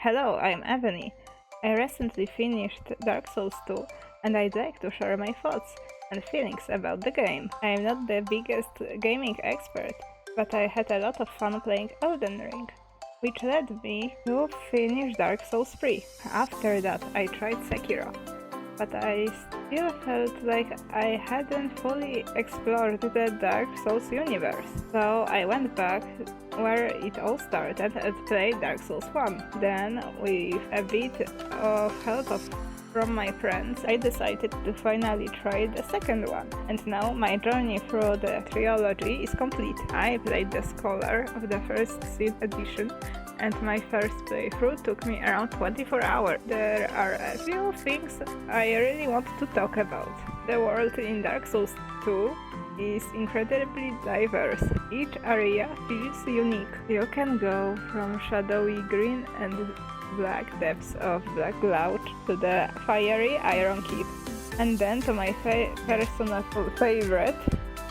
Hello, I'm Evynee. I recently finished Dark Souls 2 and I'd like to share my thoughts and feelings about the game. I'm not the biggest gaming expert, but I had a lot of fun playing Elden Ring, which led me to finish Dark Souls 3. After that, I tried Sekiro, but I still felt like I hadn't fully explored the Dark Souls universe. So I went back where it all started and played Dark Souls 1. Then, with a bit of help from my friends, I decided to finally try the second one. And now my journey through the trilogy is complete. I played the Scholar of the first Seed edition, and my first playthrough took me around 24 hours. There are a few things I really want to talk about. The world in Dark Souls 2 is incredibly diverse. Each area feels unique. You can go from shadowy green and black depths of Black Gulch to the fiery Iron Keep, and then to my personal favorite,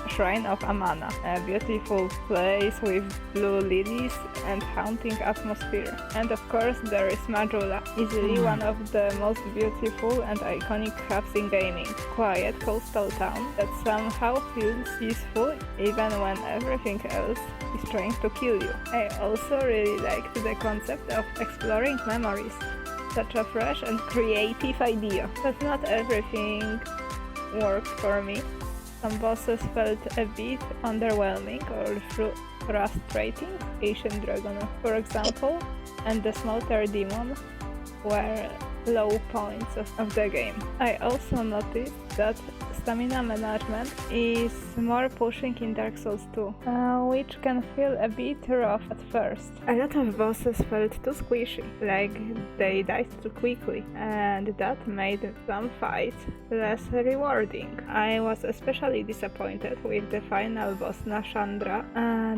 Shrine of Amana, a beautiful place with blue lilies and haunting atmosphere. And of course there is Majula, easily one of the most beautiful and iconic hubs in gaming. Quiet coastal town that somehow feels peaceful even when everything else is trying to kill you. I also really liked the concept of exploring memories, such a fresh and creative idea. But not everything worked for me. Some bosses felt a bit underwhelming or frustrating. Ancient Dragon, for example, and the Smelter Demon were low points of the game. I also noticed that stamina management is more pushing in Dark Souls 2, which can feel a bit rough at first. A lot of bosses felt too squishy, like they died too quickly, and that made some fights less rewarding. I was especially disappointed with the final boss Nashandra,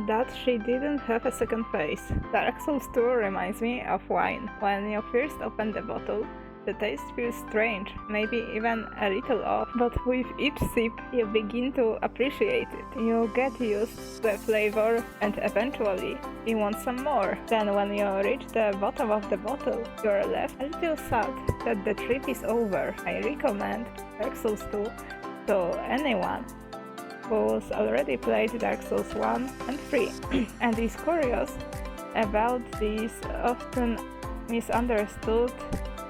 that she didn't have a second phase. Dark Souls 2 reminds me of wine. When you first open the bottle, the taste feels strange, maybe even a little off, but with each sip you begin to appreciate it. You get used to the flavor and eventually you want some more. Then when you reach the bottom of the bottle, you're left a little sad that the trip is over. I recommend Dark Souls 2 to anyone who's already played Dark Souls 1 and 3 and is curious about this often misunderstood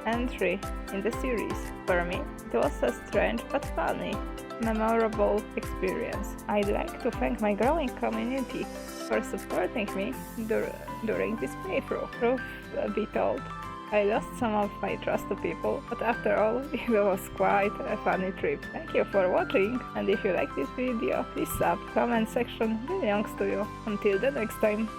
entry in the series. For me, it was a strange but funny, memorable experience. I'd like to thank my growing community for supporting me during this playthrough. Truth be told, I lost some of my trust to people, but after all, it was quite a funny trip. Thank you for watching, and if you like this video, please sub, comment section belongs to you. Until the next time.